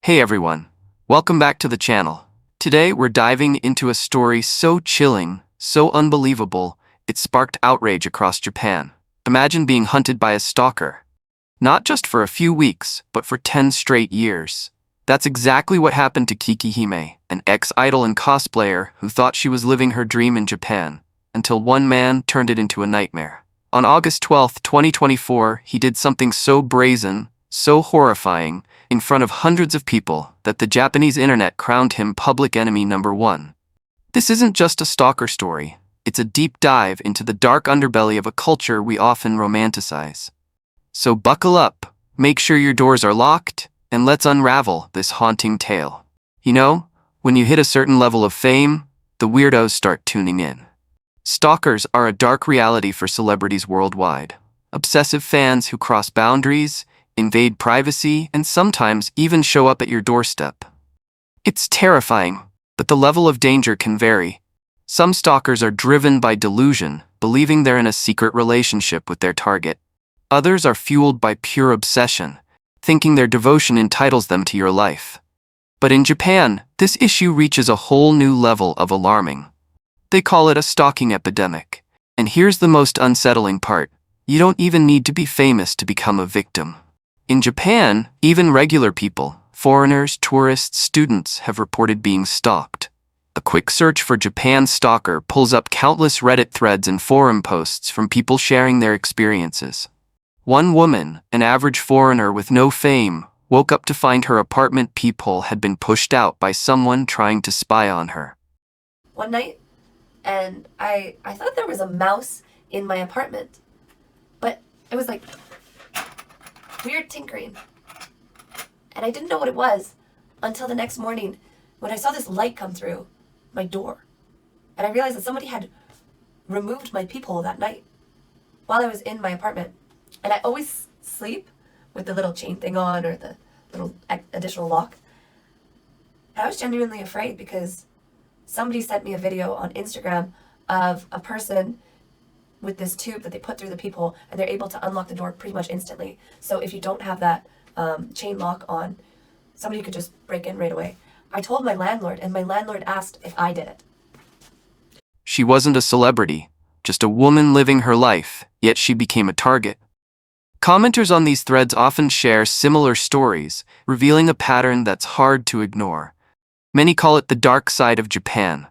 Hey everyone, welcome back to the channel. Today we're diving into a story so chilling, so unbelievable, it sparked outrage across Japan. Imagine being hunted by a stalker. Not just for a few weeks, but for 10 straight years. That's exactly what happened to Keekihime, an ex-idol and cosplayer who thought she was living her dream in Japan, until one man turned it into a nightmare. On August 12, 2024, he did something so brazen, so horrifying, in front of hundreds of people, that the Japanese internet crowned him public enemy number one. This isn't just a stalker story, it's a deep dive into the dark underbelly of a culture we often romanticize. So buckle up, make sure your doors are locked, and let's unravel this haunting tale. You know, when you hit a certain level of fame, the weirdos start tuning in. Stalkers are a dark reality for celebrities worldwide. Obsessive fans who cross boundaries, invade privacy, and sometimes even show up at your doorstep. It's terrifying, but the level of danger can vary. Some stalkers are driven by delusion, believing they're in a secret relationship with their target. Others are fueled by pure obsession, thinking their devotion entitles them to your life. But in Japan, this issue reaches a whole new level of alarming. They call it a stalking epidemic. And here's the most unsettling part. You don't even need to be famous to become a victim. In Japan, even regular people, foreigners, tourists, students have reported being stalked. A quick search for Japan stalker pulls up countless Reddit threads and forum posts from people sharing their experiences. One woman, an average foreigner with no fame, woke up to find her apartment peephole had been pushed out by someone trying to spy on her. One night, and I thought there was a mouse in my apartment, but it was like weird tinkering, and I didn't know what it was until the next morning when I saw this light come through my door, and I realized that somebody had removed my peephole that night while I was in my apartment. And I always sleep with the little chain thing on or the little additional lock. And I was genuinely afraid because somebody sent me a video on Instagram of a person with this tube that they put through the peephole, and they're able to unlock the door pretty much instantly. So if you don't have that chain lock on, somebody could just break in right away. I told my landlord, and my landlord asked if I did it. She wasn't a celebrity, just a woman living her life, yet she became a target. Commenters on these threads often share similar stories, revealing a pattern that's hard to ignore. Many call it the dark side of Japan,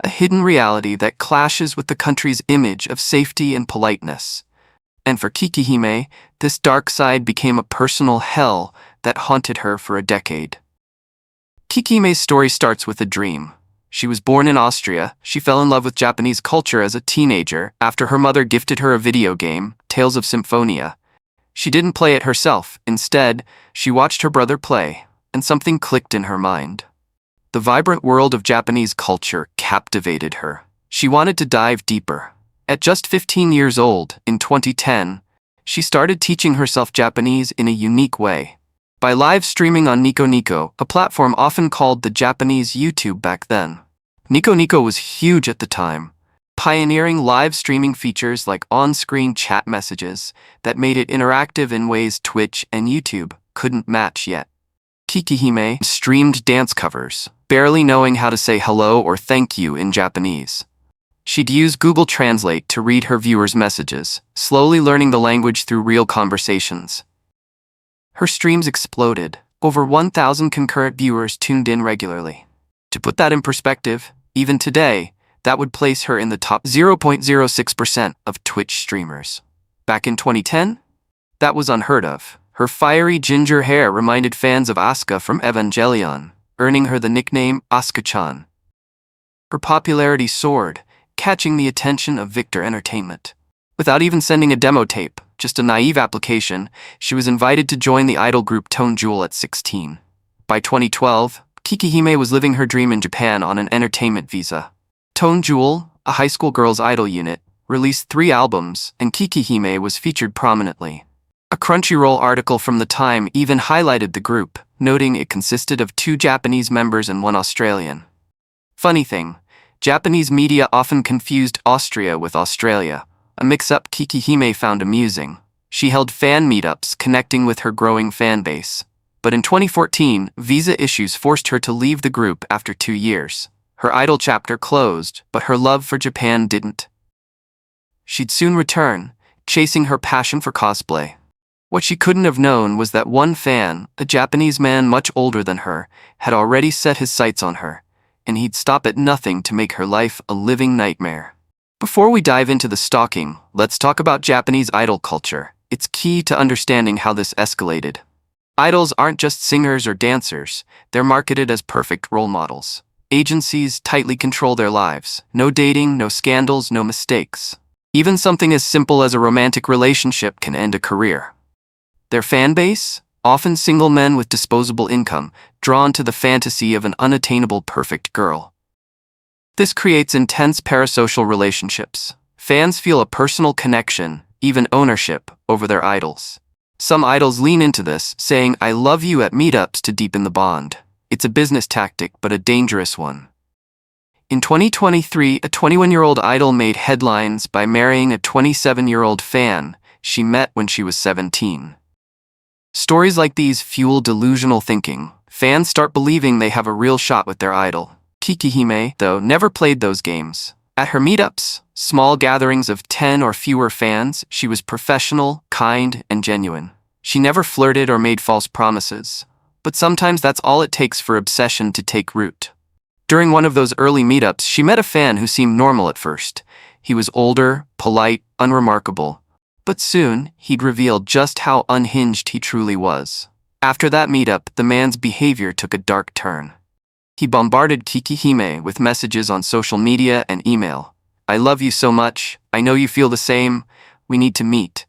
a hidden reality that clashes with the country's image of safety and politeness. And for Keekihime, this dark side became a personal hell that haunted her for a decade. Keekihime's story starts with a dream. She was born in Austria. She fell in love with Japanese culture as a teenager after her mother gifted her a video game, Tales of Symphonia. She didn't play it herself. Instead, she watched her brother play, and something clicked in her mind. The vibrant world of Japanese culture captivated her. She wanted to dive deeper. At just 15 years old, in 2010, she started teaching herself Japanese in a unique way. By live streaming on Nico Nico, a platform often called the Japanese YouTube back then. Nico Nico was huge at the time, pioneering live streaming features like on-screen chat messages that made it interactive in ways Twitch and YouTube couldn't match yet. Keekihime streamed dance covers, barely knowing how to say hello or thank you in Japanese. She'd use Google Translate to read her viewers' messages, slowly learning the language through real conversations. Her streams exploded. Over 1,000 concurrent viewers tuned in regularly. To put that in perspective, even today, that would place her in the top 0.06% of Twitch streamers. Back in 2010, that was unheard of. Her fiery ginger hair reminded fans of Asuka from Evangelion, earning her the nickname Asuka-chan. Her popularity soared, catching the attention of Victor Entertainment. Without even sending a demo tape, just a naive application, she was invited to join the idol group Tone Jewel at 16. By 2012, Keekihime was living her dream in Japan on an entertainment visa. Tone Jewel, a high school girls' idol unit, released 3 albums, and Keekihime was featured prominently. A Crunchyroll article from the time even highlighted the group, noting it consisted of 2 Japanese members and 1 Australian. Funny thing, Japanese media often confused Austria with Australia, a mix-up Keekihime found amusing. She held fan meetups connecting with her growing fan base. But in 2014, visa issues forced her to leave the group after 2 years. Her idol chapter closed, but her love for Japan didn't. She'd soon return, chasing her passion for cosplay. What she couldn't have known was that one fan, a Japanese man much older than her, had already set his sights on her, and he'd stop at nothing to make her life a living nightmare. Before we dive into the stalking, let's talk about Japanese idol culture. It's key to understanding how this escalated. Idols aren't just singers or dancers, they're marketed as perfect role models. Agencies tightly control their lives. No dating, no scandals, no mistakes. Even something as simple as a romantic relationship can end a career. Their fan base? Often single men with disposable income, drawn to the fantasy of an unattainable perfect girl. This creates intense parasocial relationships. Fans feel a personal connection, even ownership, over their idols. Some idols lean into this, saying "I love you" at meetups to deepen the bond. It's a business tactic, but a dangerous one. In 2023, a 21-year-old idol made headlines by marrying a 27-year-old fan she met when she was 17. Stories like these fuel delusional thinking. Fans start believing they have a real shot with their idol. Keekihime, though, never played those games. At her meetups, small gatherings of 10 or fewer fans, she was professional, kind, and genuine. She never flirted or made false promises. But sometimes that's all it takes for obsession to take root. During one of those early meetups, she met a fan who seemed normal at first. He was older, polite, unremarkable. But soon, he'd revealed just how unhinged he truly was. After that meetup, the man's behavior took a dark turn. He bombarded Keekihime with messages on social media and email. "I love you so much. I know you feel the same. We need to meet.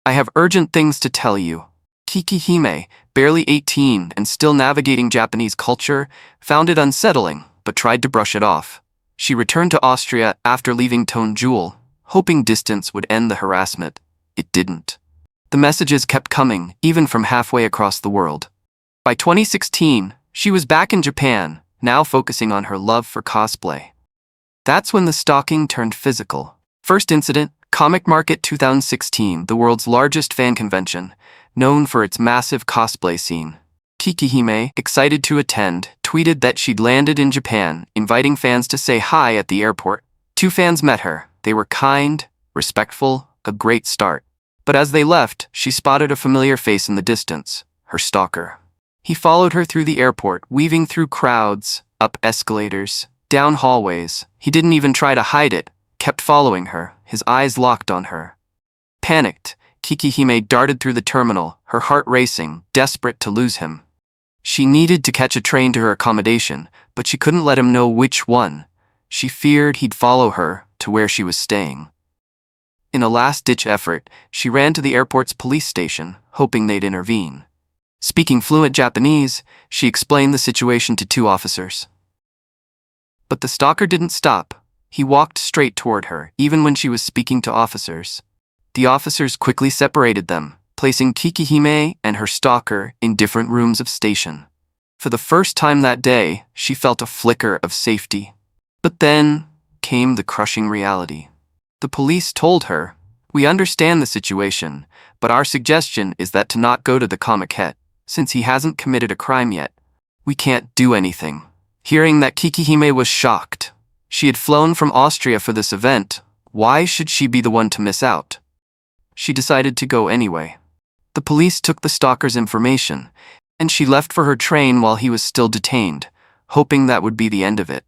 I have urgent things to tell you." Keekihime, barely 18 and still navigating Japanese culture, found it unsettling, but tried to brush it off. She returned to Austria after leaving Tonjul, hoping distance would end the harassment. It didn't. The messages kept coming, even from halfway across the world. By 2016, she was back in Japan, now focusing on her love for cosplay. That's when the stalking turned physical. First incident, Comiket 2016, the world's largest fan convention, known for its massive cosplay scene. Keekihime, excited to attend, tweeted that she'd landed in Japan, inviting fans to say hi at the airport. 2 fans met her. They were kind, respectful, a great start. But as they left, she spotted a familiar face in the distance, her stalker. He followed her through the airport, weaving through crowds, up escalators, down hallways. He didn't even try to hide it, kept following her, his eyes locked on her. Panicked, Keekihime darted through the terminal, her heart racing, desperate to lose him. She needed to catch a train to her accommodation, but she couldn't let him know which one. She feared he'd follow her to where she was staying. In a last-ditch effort, she ran to the airport's police station, hoping they'd intervene. Speaking fluent Japanese, she explained the situation to 2 officers. But the stalker didn't stop. He walked straight toward her, even when she was speaking to officers. The officers quickly separated them, placing Keekihime and her stalker in different rooms of station. For the first time that day, she felt a flicker of safety. But then came the crushing reality. The police told her, "We understand the situation, but our suggestion is that to not go to the Comiket, since he hasn't committed a crime yet. We can't do anything." Hearing that, Keekihime was shocked. She had flown from Austria for this event. Why should she be the one to miss out? She decided to go anyway. The police took the stalker's information, and she left for her train while he was still detained, hoping that would be the end of it.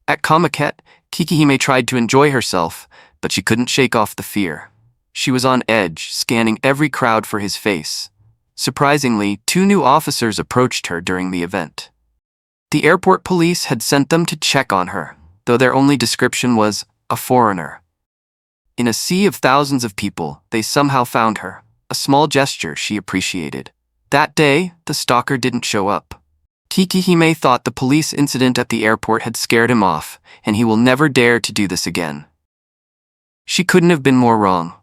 At Comiket, Keekihime tried to enjoy herself, but she couldn't shake off the fear. She was on edge, scanning every crowd for his face. Surprisingly, 2 new officers approached her during the event. The airport police had sent them to check on her, though their only description was a foreigner. In a sea of thousands of people, they somehow found her, a small gesture she appreciated. That day, the stalker didn't show up. Keekihime thought the police incident at the airport had scared him off, and he will never dare to do this again. She couldn't have been more wrong.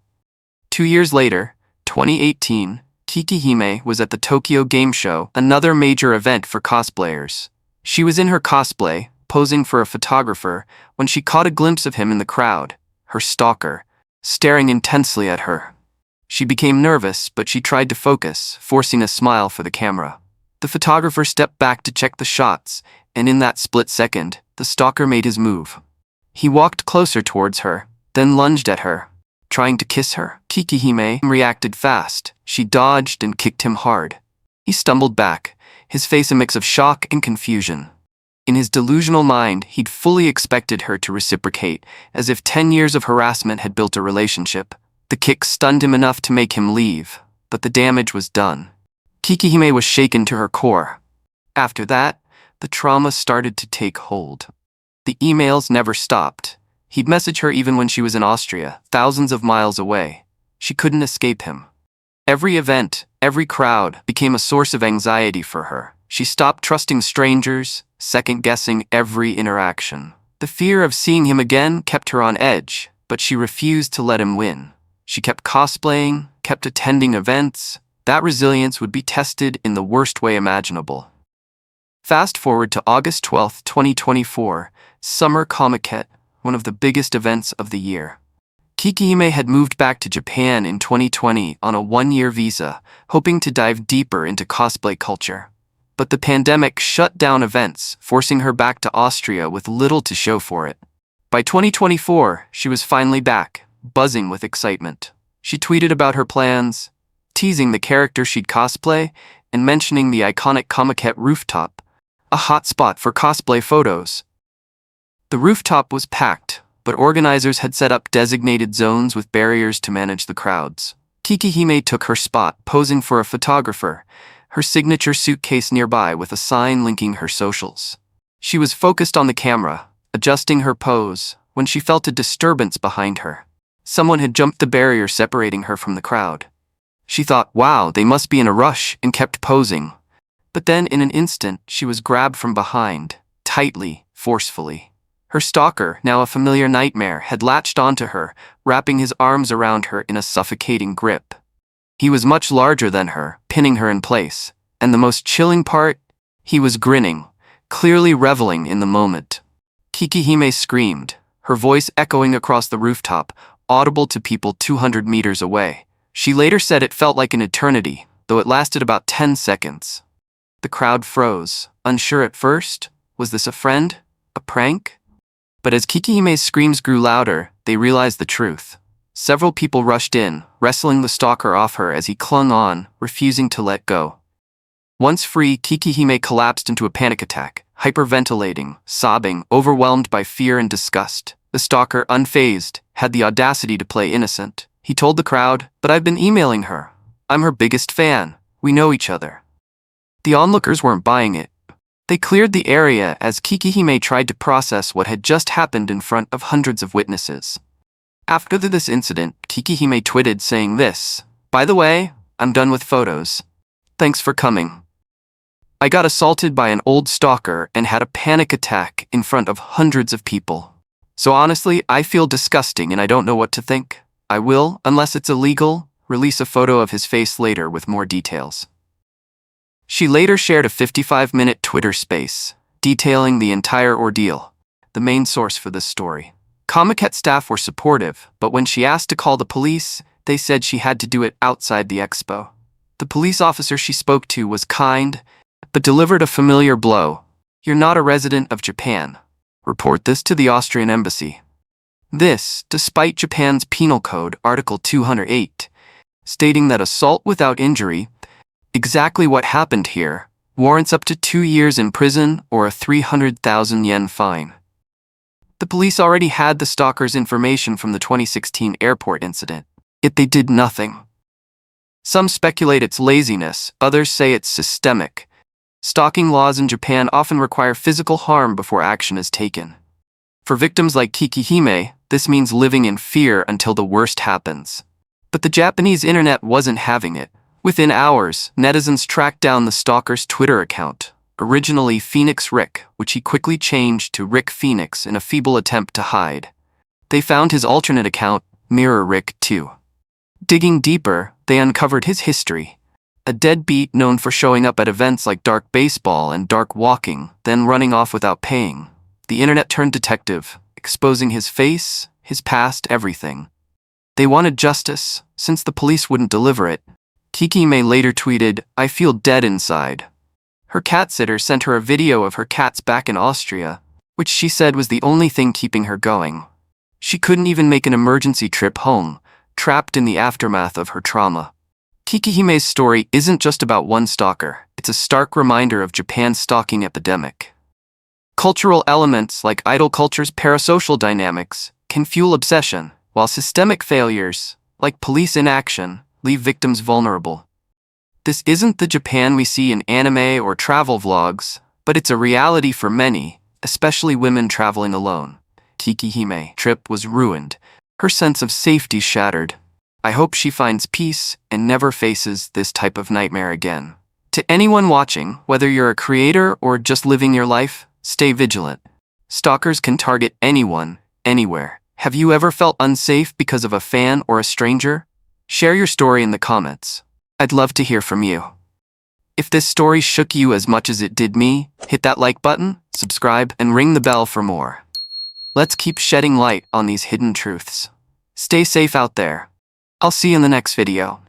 2 years later, 2018, Keekihime was at the Tokyo Game Show, another major event for cosplayers. She was in her cosplay, posing for a photographer, when she caught a glimpse of him in the crowd, her stalker, staring intensely at her. She became nervous, but she tried to focus, forcing a smile for the camera. The photographer stepped back to check the shots, and in that split second, the stalker made his move. He walked closer towards her, then lunged at her, trying to kiss her. Keekihime reacted fast. She dodged and kicked him hard. He stumbled back, his face a mix of shock and confusion. In his delusional mind, he'd fully expected her to reciprocate, as if 10 years of harassment had built a relationship. The kick stunned him enough to make him leave, but the damage was done. Keekihime was shaken to her core. After that, the trauma started to take hold. The emails never stopped. He'd message her even when she was in Austria, thousands of miles away. She couldn't escape him. Every event, every crowd, became a source of anxiety for her. She stopped trusting strangers, second-guessing every interaction. The fear of seeing him again kept her on edge, but she refused to let him win. She kept cosplaying, kept attending events. That resilience would be tested in the worst way imaginable. Fast forward to August 12, 2024, Summer Comiket, one of the biggest events of the year. Keekihime had moved back to Japan in 2020 on a 1-year visa, hoping to dive deeper into cosplay culture. But the pandemic shut down events, forcing her back to Austria with little to show for it. By 2024, she was finally back, buzzing with excitement. She tweeted about her plans, teasing the character she'd cosplay, and mentioning the iconic Comiket rooftop, a hotspot for cosplay photos. The rooftop was packed, but organizers had set up designated zones with barriers to manage the crowds. Keekihime took her spot, posing for a photographer, her signature suitcase nearby with a sign linking her socials. She was focused on the camera, adjusting her pose, when she felt a disturbance behind her. Someone had jumped the barrier separating her from the crowd. She thought, wow, they must be in a rush, and kept posing. But then, in an instant, she was grabbed from behind, tightly, forcefully. Her stalker, now a familiar nightmare, had latched onto her, wrapping his arms around her in a suffocating grip. He was much larger than her, pinning her in place. And the most chilling part? He was grinning, clearly reveling in the moment. Keekihime screamed, her voice echoing across the rooftop, audible to people 200 meters away. She later said it felt like an eternity, though it lasted about 10 seconds. The crowd froze, unsure at first. Was this a friend? A prank? But as Keekihime's screams grew louder, they realized the truth. Several people rushed in, wrestling the stalker off her as he clung on, refusing to let go. Once free, Keekihime collapsed into a panic attack, hyperventilating, sobbing, overwhelmed by fear and disgust. The stalker, unfazed, had the audacity to play innocent. He told the crowd, "But I've been emailing her. I'm her biggest fan. We know each other." The onlookers weren't buying it. They cleared the area as Keekihime tried to process what had just happened in front of hundreds of witnesses. After this incident, Keekihime tweeted saying this, "By the way, I'm done with photos. Thanks for coming. I got assaulted by an old stalker and had a panic attack in front of hundreds of people. So honestly, I feel disgusting and I don't know what to think. I will, unless it's illegal, release a photo of his face later with more details." She later shared a 55-minute Twitter space, detailing the entire ordeal, the main source for this story. Comiket staff were supportive, but when she asked to call the police, they said she had to do it outside the expo. The police officer she spoke to was kind, but delivered a familiar blow. "You're not a resident of Japan. Report this to the Austrian embassy." This, despite Japan's Penal Code, Article 208, stating that assault without injury, exactly what happened here, warrants up to 2 years in prison or a 300,000 yen fine. The police already had the stalker's information from the 2016 airport incident, yet they did nothing. Some speculate it's laziness, others say it's systemic. Stalking laws in Japan often require physical harm before action is taken. For victims like Keekihime, this means living in fear until the worst happens. But the Japanese internet wasn't having it. Within hours, netizens tracked down the stalker's Twitter account, originally Phoenix Rick, which he quickly changed to Rick Phoenix in a feeble attempt to hide. They found his alternate account, Mirror Rick 2. Digging deeper, they uncovered his history. A deadbeat known for showing up at events like dark baseball and dark walking, then running off without paying. The internet turned detective, exposing his face, his past, everything. They wanted justice, since the police wouldn't deliver it. Keekihime later tweeted, "I feel dead inside." Her cat sitter sent her a video of her cats back in Austria, which she said was the only thing keeping her going. She couldn't even make an emergency trip home, trapped in the aftermath of her trauma. Keekihime's story isn't just about one stalker, it's a stark reminder of Japan's stalking epidemic. Cultural elements like idol culture's parasocial dynamics can fuel obsession, while systemic failures, like police inaction, leave victims vulnerable. This isn't the Japan we see in anime or travel vlogs, but it's a reality for many, especially women traveling alone. Keekihime's trip was ruined, her sense of safety shattered. I hope she finds peace and never faces this type of nightmare again. To anyone watching, whether you're a creator or just living your life, stay vigilant. Stalkers can target anyone, anywhere. Have you ever felt unsafe because of a fan or a stranger? Share your story in the comments. I'd love to hear from you. If this story shook you as much as it did me, hit that like button, subscribe, and ring the bell for more. Let's keep shedding light on these hidden truths. Stay safe out there. I'll see you in the next video.